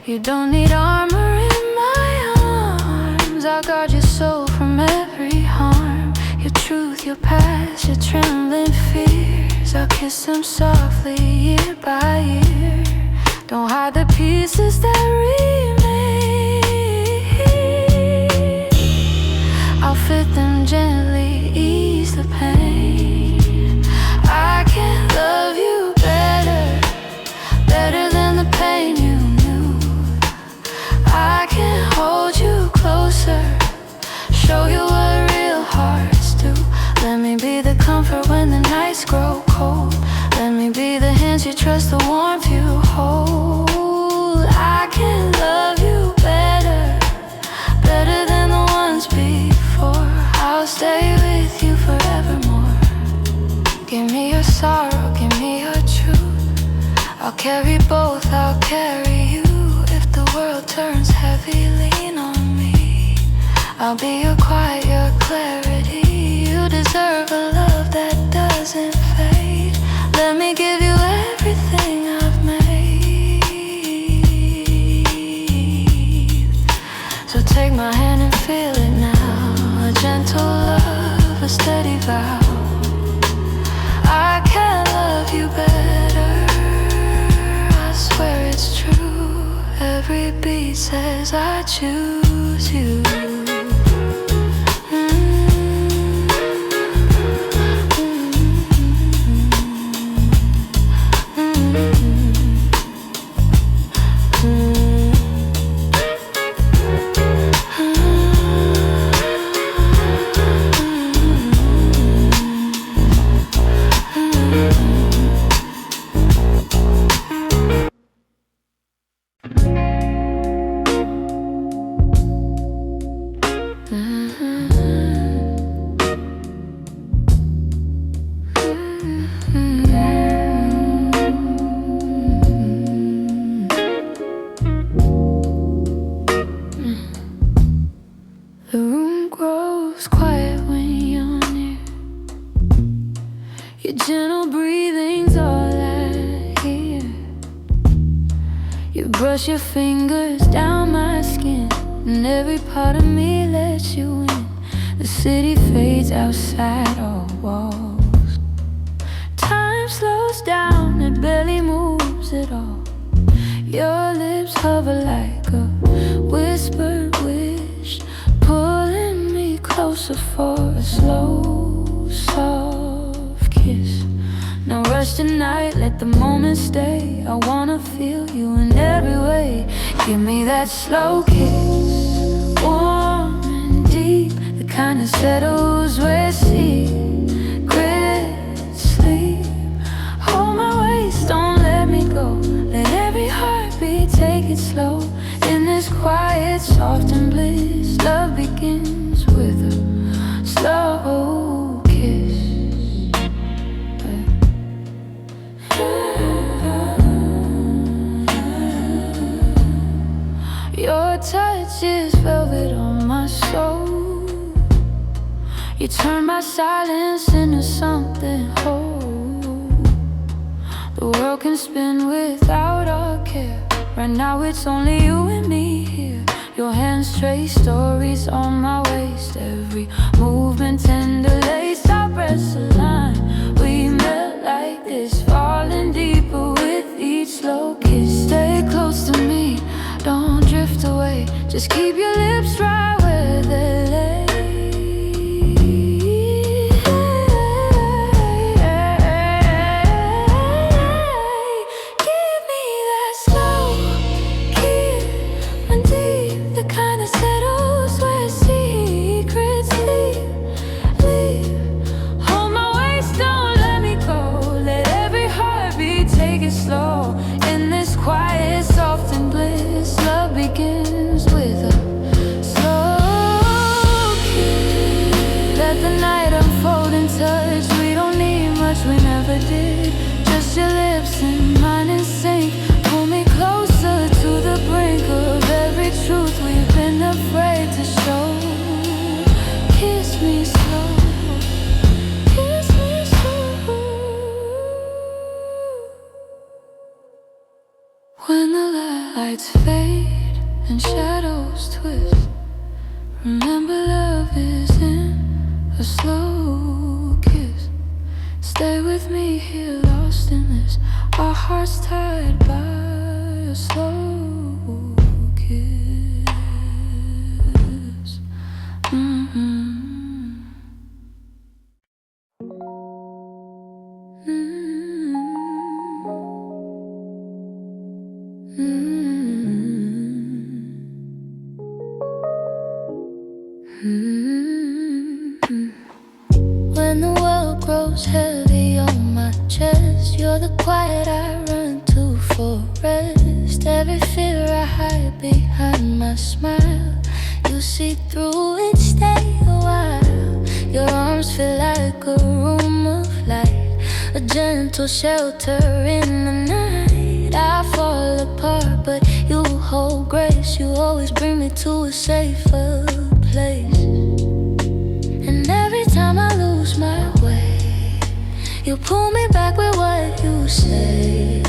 You don't need armor in my arms. I'll guard your soul from every harm. Your truth, your past, your trembling fears, I'll kiss them softly year by year. Don't hide the pieces that remain. I'll fit them gently, ease the pain. I can love you better, better than the pain you knew. I can hold you closer, show you what real hearts do. Let me be the comfort when the nights grow cold. Let me be the hands you trust the warmth you hold. I can love you better, better than the ones before. I'll stay with you forevermore. Give me your sorrow, give me your truth. I'll carry both, I'll carry you. If the world turns heavy, lean on me. I'll be your quiet, your clarity. You deserve a love that doesn't fade. Let me give you everything I've made. So take my hand and feel it now. A gentle love, a steady vow. I can't love you better, I swear it's true. Every beat says I choose you. The room grows quiet when you're near. Your gentle breathing's all I hear. You brush your fingers down my skin, and every part of me lets you in. The city fades outside our walls. Time slows down, it barely moves at all. Your lips hover like a whispered wish, pulling me closer for a slow, soft kiss. No rush tonight, let the moment stay. I wanna feel you in every way. Give me that slow kiss, warm and deep, the kind that settles where secrets sleep. Hold my waist, don't let me go. Let every heartbeat take it slow. In this quiet, soft and bliss, love begins with a slow kiss. Your touch is velvet on my soul. You turn my silence into something whole. The world can spin without our care. Right now it's only you and me here. Your hands trace stories on my waist. Every movement tender lace, our breaths align. We melt like this, falling deeper with each slow kiss. Stay close to me, don't drift away. Just keep your lips dry where they lay. Give me that slow kiss, and deep, the kind that settles where secrets leave. Hold my waist, don't let me go. Let every heartbeat take it slow. In this quiet, soft and bliss, love begins with a slow kiss. Let the night unfold in touch. We don't need much, we never did. Just your lips and mine in sync. Pull me closer to the brink of every truth we've been afraid to show. Kiss me slow, kiss me slow. When the lights fade and shadows twist, remember love is in a slow kiss. Stay with me here, lost in this. Our hearts tied by a slow kiss. When the world grows heavy on my chest, You're the quiet I run to for rest. Every fear I hide behind my smile. You see through it, stay a while. Your arms feel like a room of light, a gentle shelter in the night. I fall apart, but you hold grace. You always bring me to a safer place. And every time I lose my way, you pull me back with what you say.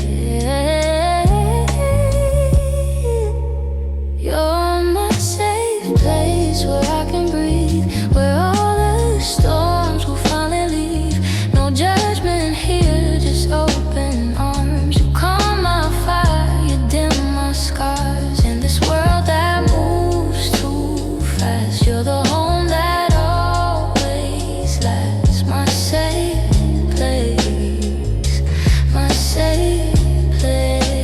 You're my safe place where I can breathe, where all the storms will finally leave. No judgment here, just open arms. You calm my fire, you dim my scars. In this world that moves too fast, you're the home that always lasts. My safe place, my safe place.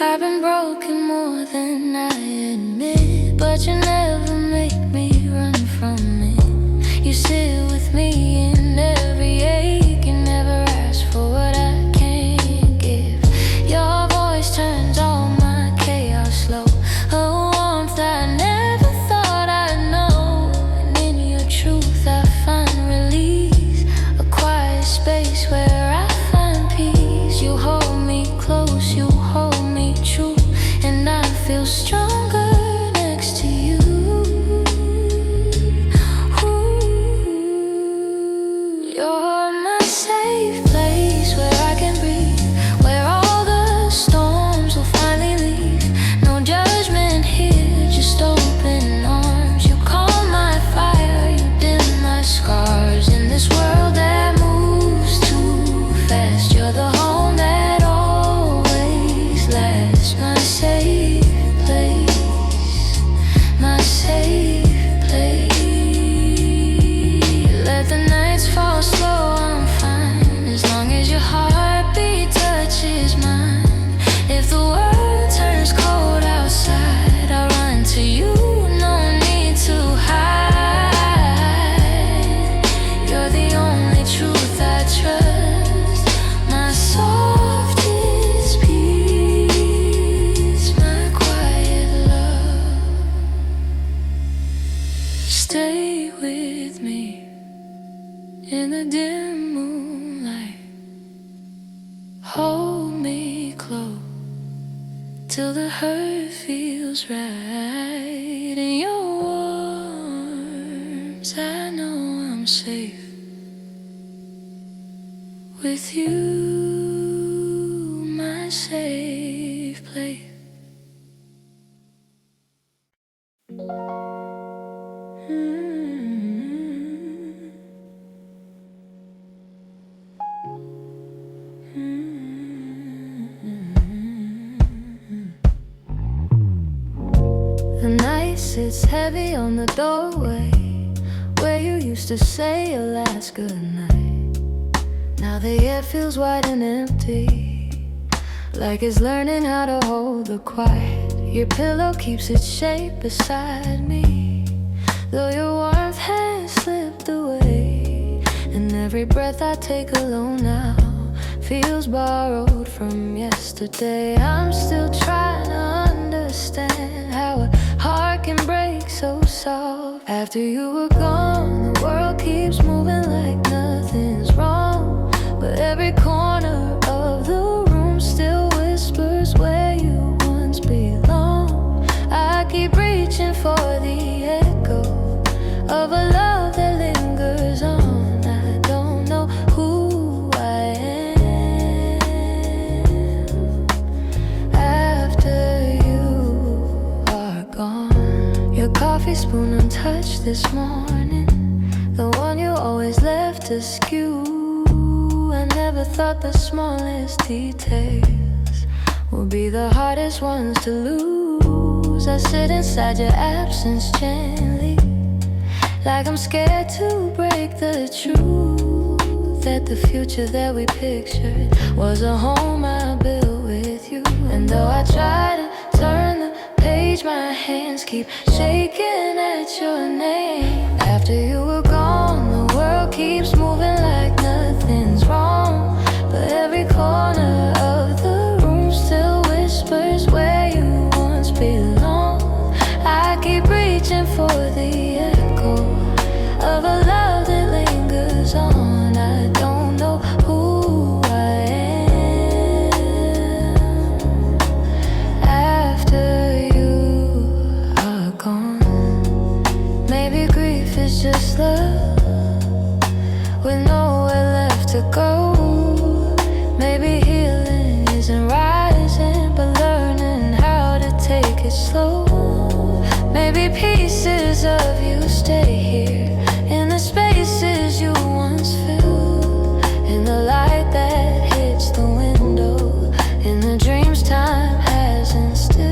I've been broken more than I admit, but you never make me run from it. You sit with me in every ache. You never ask for what I can't give. Your voice turns all my chaos slow, a warmth I never thought I'd know. And in your truth I find release, a quiet space where I find peace. You hold me close, you hold me true, and I feel stronger next to you. Ooh, you're my safe place where I can breathe, where all the storms will finally leave. No judgment here, just open arms. You calm my fire, you dim my scars. In this world that moves too fast, you're the home that always lasts. My safe place, my safe place. Let the nights fall slow, I'm fine, as long as your heartbeat touches mine. If the world turns cold outside, I'll run to you, no need to hide. You're the only truth I trust, my softest peace, my quiet love. Stay with me in the dim moonlight. Hold me close till the hurt feels right. In your arms I know I'm safe with you, my safe place. The night sits heavy on the doorway where you used to say your last goodnight. Now the air feels wide and empty, like it's learning how to hold the quiet. Your pillow keeps its shape beside me, though your warmth has slipped away. And every breath I take alone now feels borrowed from yesterday. I'm still trying to understand how a heart can break so soft. After you were gone, the world keeps moving like nothing's wrong, but every corner of the room still whispers where you once belonged. I keep reaching for the echo of a love that lingers on. I don't know who I am after you are gone. Your coffee spoon untouched this morning, the one you always left askew. I never thought the smallest details would be the hardest ones to lose. I sit inside your absence gently, like I'm scared to break the truth that the future that we pictured was a home I built with you. And though I try to turn the page, my hands keep shaking at your name. After you were gone, the world keeps moving like nothing to go. Maybe healing isn't rising, but learning how to take it slow. Maybe pieces of you stay here in the spaces you once filled, in the light that hits the window, in the dreams time has instilled.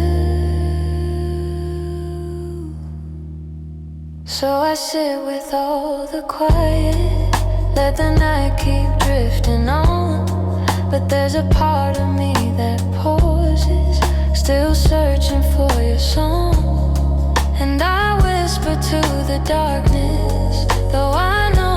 So I sit with all the quiet, let the night keep drifting on. But there's a part of me that pauses, still searching for your song. And I whisper to the darkness, though I know